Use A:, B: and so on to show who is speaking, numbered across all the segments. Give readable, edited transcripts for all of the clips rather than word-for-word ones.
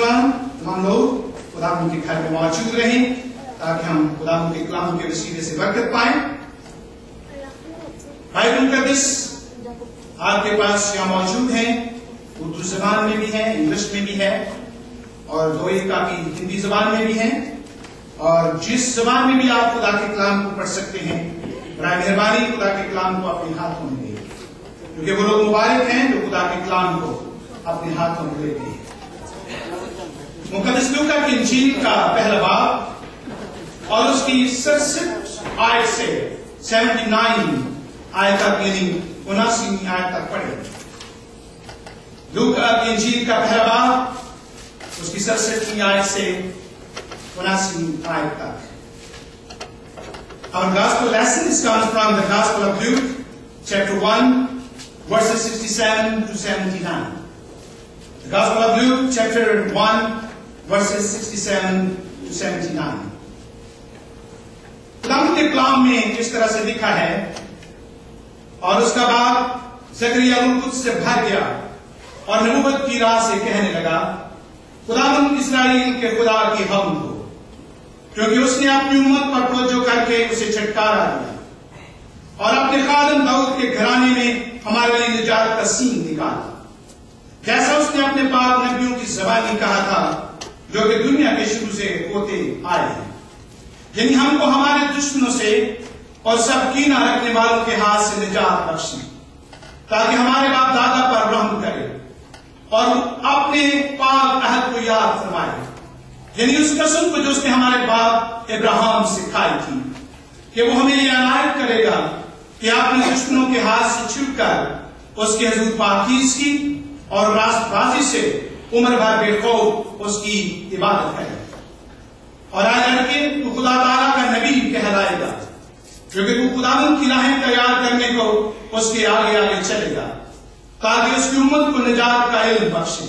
A: दौरान हम लोग खुदावंद के घर में मौजूद रहें ताकि हम खुदावंद के कलाम के वसीले से बरकत पाएं। बाइबल मुक़द्दस आपके पास यहाँ मौजूद है, उर्दू जबान में भी है, इंग्लिश में भी है और दो एक काफी हिंदी जबान में भी है। और जिस जबान में भी आप खुदा के कलाम को पढ़ सकते हैं, बराए मेहरबानी खुदा के कलाम को अपने हाथों में ले, क्योंकि वो लोग मुबारक हैं जो खुदा के कलाम को अपने हाथों में लेते हैं। मुक़द्दस लूका की इंजील का पहला बाब और उसकी 67 आयत से 79 आयत तक यानी 79 आयत तक पढ़े। लूका की इंजील का पहला बाब उसकी 67 आयत से 79 आयत तक। Our gospel lesson is comes from the Gospel of Luke, chapter 1, verses 67 to 79. The Gospel of Luke, chapter 1, verses 67 to 79. खुदावंद के कलाम में इस तरह से लिखा है, और उसका बाद ज़करिया रूह कुद्स से भर गया और नबूवत की राह से कहने लगा, खुदावंद इस्राएल के खुदा की हम्द हो, क्योंकि उसने अपनी उम्मत पर तवज्जो करके उसे छुटकारा दिया और अपने खादम दाऊद के घराने में हमारे लिए निजात का सीन निकाला, जैसा उसने अपने पाक नबियों की ज़बानी कहा था जो कि दुनिया के शुरू से होते आए हैं, यानी हमको हमारे दुश्मनों से और सब कीना रखने वालों के हाथ से निजात बख्शे, ताकि हमारे बाप दादा पर रहम करे और अपने पाक अहद को याद फरमाए, यानी उस कसम को जो उसने हमारे बाप इब्राहिम से खाई थी कि वो हमें यह अनायत करेगा कि अपने दुश्मनों के हाथ से छुटकर उसके हजूर पाकीज़गी और रास्तबाजी से उम्र भर बेखौफ उसकी इबादत करें। और आज लड़के तू खुदा ताला का नबी कहलाएगा, क्योंकि तू खुदावंद की राहें तैयार करने को उसके आगे आगे चलेगा, ताकि उसकी उम्मत को निजात का इल्म बख्शे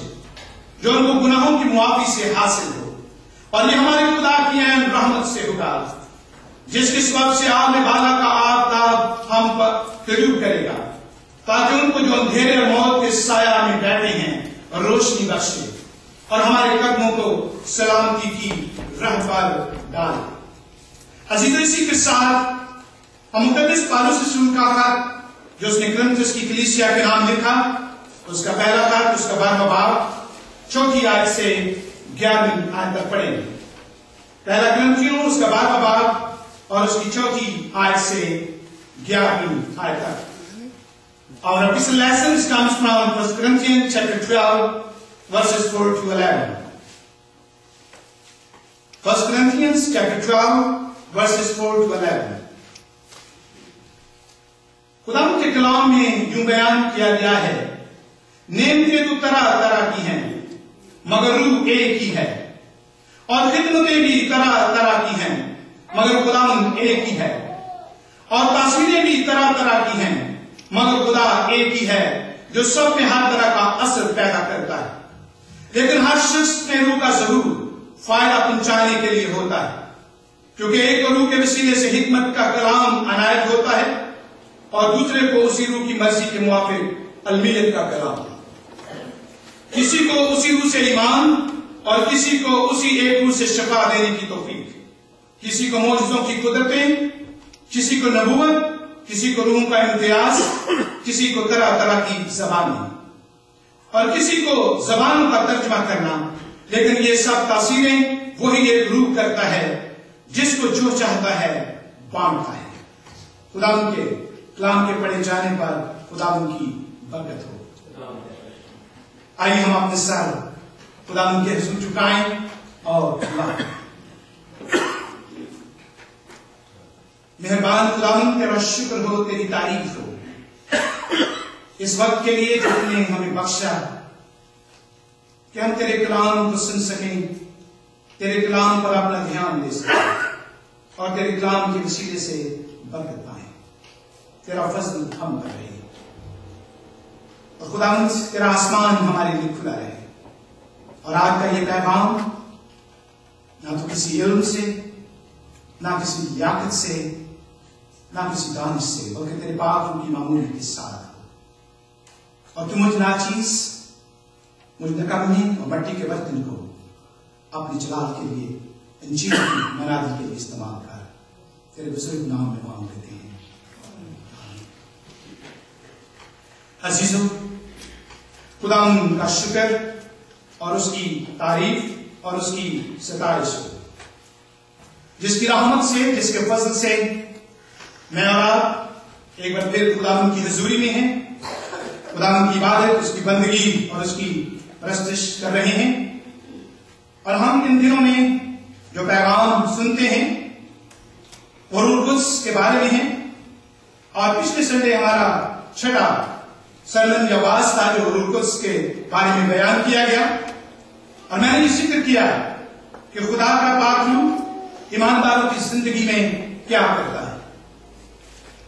A: जो उनको गुनाहों की मुआफी से हासिल हो। और ये हमारे खुदा की ऐन रहमत से होगा, जिसके सबब से आग में बाला का आफताब हम पर तलूब करेगा, ताकि उनको जो अंधेरे और मौत के साया में बैठे हैं रोशनी बख्शे और हमारे कदमों को सलामती की राह पर डाले। अजीजों, इसी के साथ हम मुक़द्दस पौलुस रसूल का खत जो उसने कुरिन्थियों की कलीसिया के नाम लिखा, उसका पहला खत उसका 12वां बाब 4 आयत से 11 आयत तक पढ़ेंगे। पहला कुरिन्थियों उसका 12वां बाब और उसकी 4 आयत से 11 आयत तक। Our epistle lesson comes from 1 Corinthians chapter 12, verses 4 to 11. 1 Corinthians chapter 12, verses 4 to 11. खुदावंद के कलाम में यूं बयान किया गया है, नेमतें तो तरह तरह की हैं, मगर रूह एक ही है, और खिदमतें भी तरह तरह की हैं, मगर खुदावंद एक ही है, और तासीरें भी तरह तरह की हैं, मगर खुदा एक ही है जो सब में हर तरह का असर पैदा करता है, लेकिन हर शख्स में रूह का जरूर फायदा पहुंचाने के लिए होता है, क्योंकि एक को रूह के वसीले से हिकमत का कलाम अनायत होता है और दूसरे को उसी रूह की मर्जी के मुआफिक अलमियत का कलाम। किसी को उसी रूह से ईमान और किसी को उसी एक रूह से शफा देने की तौफीक, किसी को मौजज़ों की कुदरतें, किसी को नबूवत, किसी को रूह का इम्तियाज, किसी को तरह तरह की ज़बानें और किसी को ज़बानों का तर्जमा करना, लेकिन ये सब तासीरें वही एक रूह करता है जिसको जो चाहता है बांटता है। खुदावंद के कलाम के पढ़े जाने पर खुदावंद की बरकत हो। आइए हम अपने सर खुदावंद के हुज़ूर झुकाएं और दुआ करें। मेहरबान खुदावंद, तेरा शुक्र हो, तेरी तारीफ हो इस वक्त के लिए जो तुमने हमें बख्शा कि हम तेरे कलाम को सुन सकें, तेरे कलाम पर अपना ध्यान दे सकें और तेरे कलाम के वसीले से बरकत पाएं। तेरा फजल हम पर रहे और खुदावंद तेरा आसमान हमारे लिए खुला रहे। और आज का ये पैगाम ना तो किसी इल्म से, ना किसी लियाकत से, ना किसी दानिश से, बल्कि तेरे पाक रूह की मामूली के साथ। और तू मुझ नाचीज, मुझ नकम्मी और मट्टी के बर्तन को अपनी जलाल के लिए, इंजील की मनादी के लिए इस्तेमाल कर। तेरे बुजुर्ग नाम में मांग लेते हैं। अजीजों, खुदावंद का शुक्र और उसकी तारीफ और उसकी सताइश हो, जिसकी रहमत से, जिसके फजल से मैं और आप एक बार फिर खुदावंद की हजूरी में हैं, खुदावंद की इबादत, उसकी बंदगी और उसकी परस्तिश कर रहे हैं। और हम इन दिनों में जो पैगाम सुनते हैं वो रूह कुद्स के बारे में है। और पिछले संडे हमारा छठा सरमन या वाज था जो रूह कुद्स के बारे में बयान किया गया। और मैंने ये जिक्र किया कि खुदा का पाक रूह ईमानदारों की जिंदगी में क्या करता है।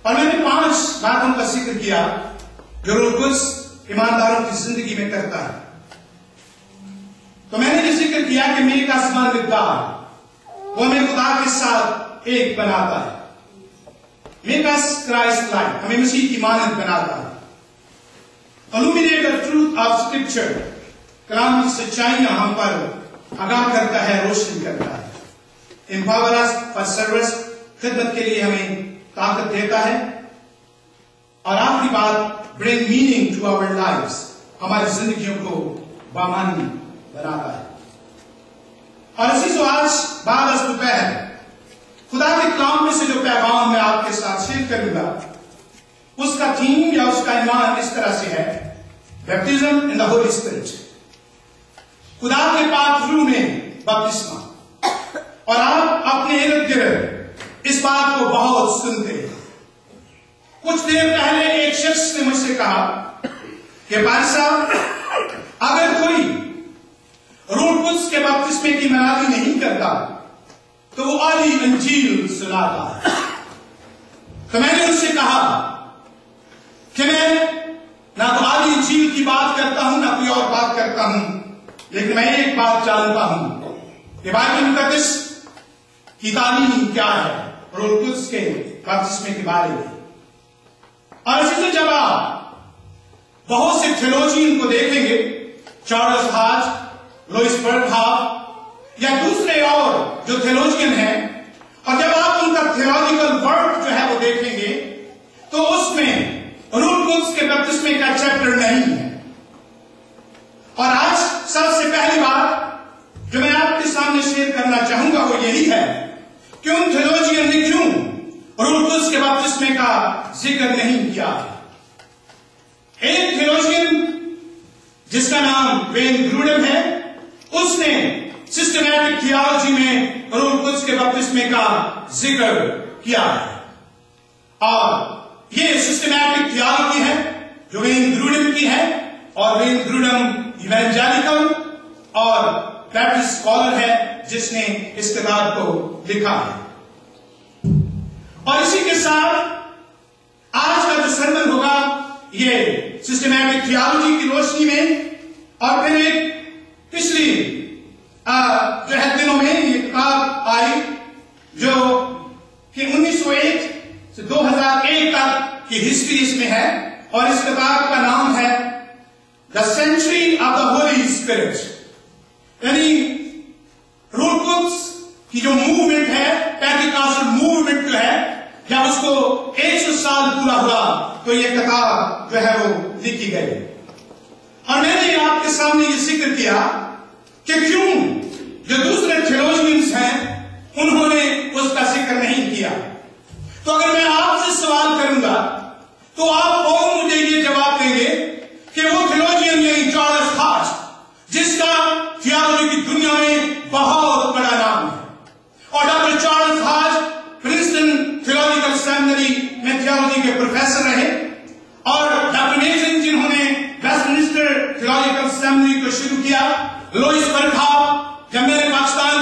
A: और मैंने 5 बातों का जिक्र किया जो रूह कुद्स ईमानदारों की जिंदगी में करता है। तो मैंने ये जिक्र किया कि मेरे का आसमान मिकदार वो हमें खुदा के साथ एक बनाता है। मेक अस क्राइस्ट लाइक, हमें मसीह की मानद बनाता है। Illuminate the truth of scripture, कलाम की सच्चाइयां हम पर आगाह करता है, रोशन करता है। एम्पावर अस फॉर सर्विस, खिदमत के लिए हमें ताकत देता है। और आखिरी बात, bring meaning to our lives, हमारी जिंदगियों को बामानी बनाता है। और इसी से आज बाद दोपहर खुदा के कलाम में से जो पैगाम मैं आपके साथ शेयर करूंगा, उसका थीम या उसका ईमान इस तरह से है, baptism in the Holy spirit, खुदा के पाक रूह में बपतिस्मा। और आप अपने इर्द गिर्द इस बात को बहुत सुनते हैं। कुछ देर पहले एक शख्स ने मुझसे कहा कि भाई साहब, अगर कोई रूह कुद्स के बपतिस्मे की मनादी नहीं करता तो वो आली इंजील सुनाता है। तो मैंने उससे कहा कि मैं ना तो आली इंजील की बात करता हूं ना कोई और बात करता हूं, लेकिन मैं एक बात जानता हूं कि बाइबल मुकद्दस की तालीम क्या है रूह कुद्स के बपतिस्मे के बारे में। और इसी से जब आप बहुत से थियोलॉजियन को देखेंगे, चार्ल्स हाज, लुईस बर्नहाफ या दूसरे और जो थियोलॉजियन हैं, और जब आप उनका थियोलॉजिकल वर्क जो है वो देखेंगे तो उसमें रूह कुद्स के बपतिस्मे का चैप्टर नहीं है। और आज सबसे पहली बात जो मैं आपके सामने शेयर करना चाहूंगा वो यही है कि उन थियोलॉजियन ने क्यों रूह कुद्स के बपतिस्मे का जिक्र नहीं किया। एक थियोलॉजियन जिसका नाम वेन ग्रूडम है, उसने सिस्टमैटिक थियोलॉजी में रूह कुद्स के बपतिस्मे का जिक्र किया है। और ये सिस्टमैटिक थियोलॉजी है जो वेन ग्रूडम की है। और वेन ग्रूडम इवेंजेलिकल और बैप्टिस्ट स्कॉलर है जिसने इस किताब को लिखा है। और इसी के साथ आज का जो सरमन होगा ये सिस्टमैटिक थियोलॉजी की रोशनी में, और फिर एक पिछली जो है दिनों में ये किताब आई जो कि 1901 से 2001 तक की हिस्ट्री इसमें है। और इस किताब का नाम है the Century of the Holy Spirit, यानी रूह कुद्स की जो मूवमेंट है, पेंटिकॉस्टल मूवमेंट जो है, जब उसको 100 साल पूरा हुआ तो ये किताब जो है वो लिखी गई। और मैंने आपके सामने ये जिक्र किया कि क्यों जो दूसरे थियोलॉजियंस हैं उन्होंने उसका जिक्र नहीं किया। तो अगर मैं आपसे सवाल करूंगा तो आप कौन मुझे ये जवाब देंगे कि वो थियोलॉजियन नहीं, चार्ल्स हाज, जिसका थियोलॉजी की दुनिया में बहुत बड़ा नाम है। और डॉक्टर चार्ल्स हाज प्रिंसटन थियोलॉजिकल सेमिनरी में थियोलॉजी के प्रोफेसर रहे। और डॉक्टर नेशन जिन्होंने वेस्टमिंस्टर थियोलॉजिकल सेमिनरी को शुरू किया, लुईस बर्नहाफ जब मेरे पाकिस्तान